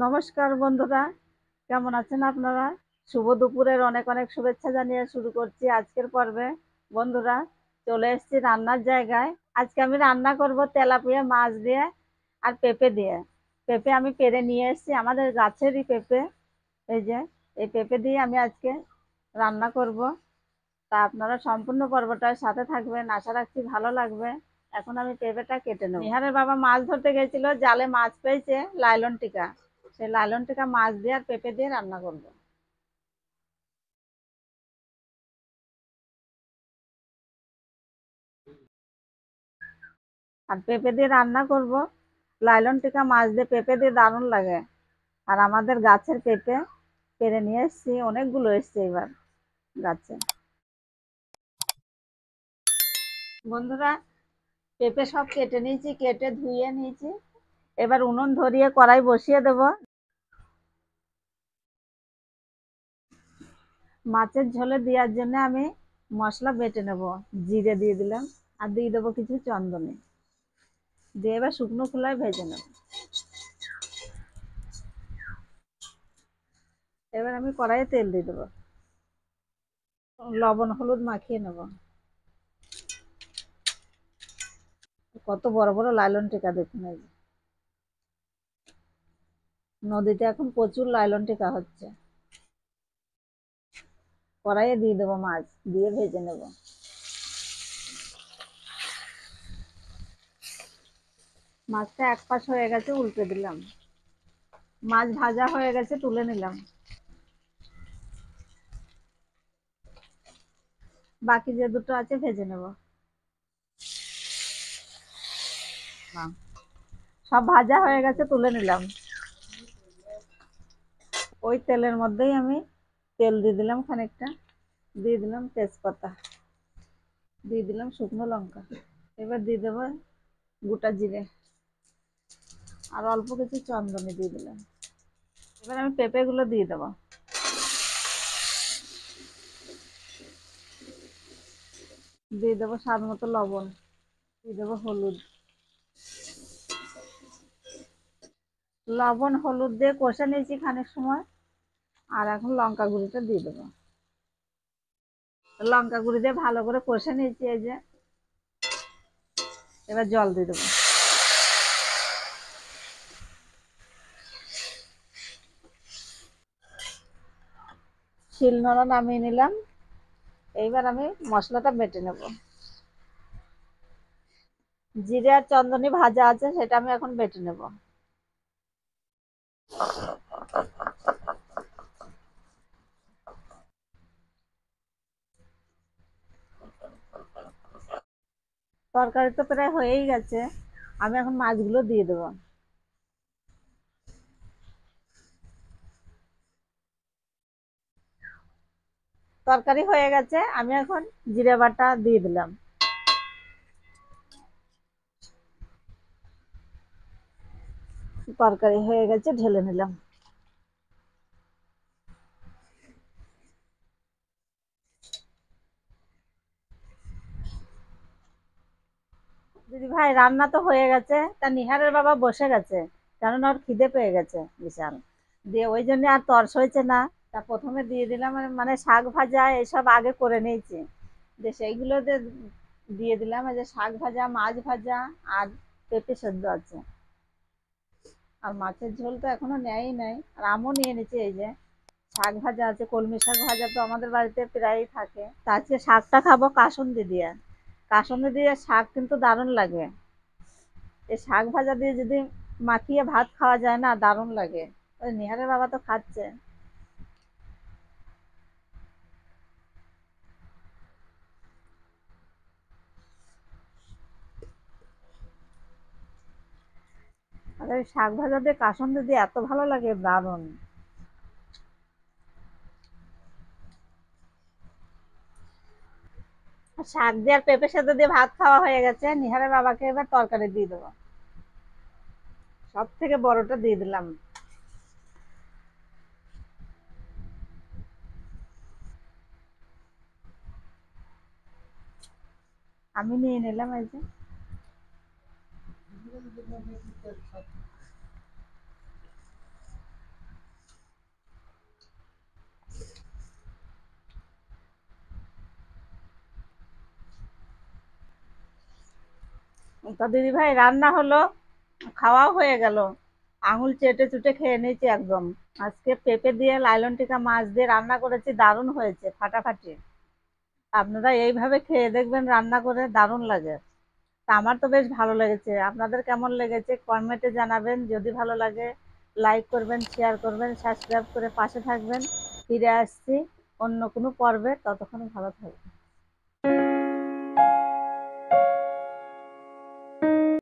নমস্কার বন্ধুরা, কেমন আছেন আপনারা? শুভ দুপুরের অনেক অনেক শুভেচ্ছা জানিয়ে শুরু করছি আজকের পর্বে। বন্ধুরা, চলে এসেছি রান্নার জায়গায়। আজকে আমি রান্না করব তেলাপিয়া মাছ দিয়ে আর পেঁপে দিয়ে। পেঁপে আমি পেড়ে নিয়ে এসেছি, আমাদের গাছেরই পেঁপে। এই যে, এই পেঁপে দিয়ে আমি আজকে রান্না করব। তা আপনারা সম্পূর্ণ পর্বটার সাথে থাকবেন, আশা রাখছি ভালো লাগবে। এখন আমি পেঁপেটা কেটে নেব। নিহারের বাবা মাছ ধরতে গেছিল, জালে মাছ পেয়েছে লাইলন টিকা। সেই লাইলন টিকা মাছ দিয়ে আর পেঁপে দিয়ে রান্না করব। আর পেঁপে দিয়ে রান্না করব, লাইলন টিকা মাছ দিয়ে পেঁপে দিয়ে দারুণ লাগে। আর আমাদের গাছের পেঁপে পেরে নিয়ে এসেছি, অনেকগুলো এসছে এবার গাছে। বন্ধুরা, পেঁপে সব কেটে নিয়েছি, কেটে ধুয়ে নিয়েছি। এবার উনুন ধরিয়ে কড়াই বসিয়ে দেব। মাছের ঝোলে দেওয়ার জন্য আমি মশলা বেটে নেব। জিরে দিয়ে দিলাম, আর দিয়ে দেবো কিছু চন্দনে, দিয়ে এবার শুকনো খোলায় ভেজে নেব। এবার আমি কড়াইয়ে তেল দিয়ে দেবো, লবণ হলুদ মাখিয়ে নেব। কত বড় বড় লাইলন টিকা দেখুন, এই যে নদীতে এখন প্রচুর লাইলন টিকা হচ্ছে। কড়াইয়ে দিয়ে দেবো মাছ, দিয়ে ভেজে নেব। মাছটা এক পাশ হয়ে গেছে, উল্টে দিলাম। মাছ ভাজা হয়ে গেছে, তুলে নিলাম। বাকি যে দুটো আছে ভেজে নেব। সব ভাজা হয়ে গেছে, তুলে নিলাম। ওই তেলের মধ্যেই আমি তেল দিয়ে দিলাম খানিকটা, দিয়ে দিলাম তেজপাতা, দিয়ে দিলাম শুকনো লঙ্কা। এবার দিয়ে দেবো গোটা জিরে, আর অল্প কিছু চন্দনে দিয়ে দিলাম। এবার আমি পেঁপে গুলো দিয়ে দেবো, দিয়ে দেবো স্বাদ মতো লবণ, দিয়ে দেবো হলুদ। লবণ হলুদ দিয়ে কষে নিয়েছি খানিক সময়। আর এখন লঙ্কা গুঁড়িটা দিয়ে দেবো। লঙ্কা গুঁড়ি দিয়ে ভালো করে কষে নিয়েছি, এই যে। এবার জল দিয়ে দেবো। শিলনোড়া নামিয়ে নিলাম। এইবার আমি মশলাটা বেটে নেব। জিরে আর চন্দনী ভাজা আছে, সেটা আমি এখন বেটে নেব। তরকারি তো প্রায় হয়েই গেছে, আমি এখন মাছগুলো দিয়ে দেবো। তরকারি হয়ে গেছে, আমি এখন জিরে বাটা দিয়ে দিলাম। তরকারি হয়ে গেছে, ঢেলে নিলাম। দিদি ভাই, রান্না তো হয়ে গেছে। তা নিহারের বাবা বসে গেছে, কারণ ওর খিদে পেয়ে গেছে বিশাল। দিয়ে ওই জন্য আর তর্স হয়েছে না। তা প্রথমে দিয়ে দিলাম, মানে শাক ভাজা এসব আগে করে নিয়েছি। যে সেইগুলোতে দিয়ে দিলাম, এই যে শাক ভাজা, মাছ ভাজা, আর পেঁপে সেদ্ধ আছে। আর মাছের ঝোল তো এখনো নেয়ই নাই, আর আমও নিয়ে নিচ্ছি। এই যে শাক ভাজা আছে, কলমি শাক ভাজা তো আমাদের বাড়িতে প্রায়ই থাকে। তা আজকে শাকটা খাবো কাসুন্দি দিয়ে। কাসুন্দি দিয়ে শাক কিন্তু দারুণ লাগে। এই শাক ভাজা দিয়ে যদি মাখিয়ে ভাত খাওয়া যায় না, দারুণ লাগে। ওই নিহারের বাবা তো খাচ্ছে। আর ওই শাক ভাজা দিয়ে কাসুন্দি দিয়ে এত ভালো লাগে, দারুণ। আর শাক দিয়ে আর পেঁপে সেদ্ধ দিয়ে ভাত খাওয়া হয়ে গেছে, নিহারের বাবাকে এবার তরকারি দিয়ে দেবো। সব থেকে বড়টা দিয়ে দিলাম। আমি নিয়ে নিলাম, এই যে। তো দিদি ভাই রান্না হলো, খাওয়াও হয়ে গেল, আঙুল চেটে চুটে খেয়ে নিয়েছি একদম। আজকে পেঁপে দিয়ে লাইলন টিকা মাছ দিয়ে রান্না করেছি, দারুণ হয়েছে, ফাটাফাটি। আপনারা এইভাবে খেয়ে দেখবেন, রান্না করে দারুণ লাগে। তা আমার তো বেশ ভালো লেগেছে, আপনাদের কেমন লেগেছে কমেন্টে জানাবেন। যদি ভালো লাগে লাইক করবেন, শেয়ার করবেন, সাবস্ক্রাইব করে পাশে থাকবেন। ফিরে আসছি অন্য কোনো পর্বে, ততক্ষণ ভালো থাকবেন।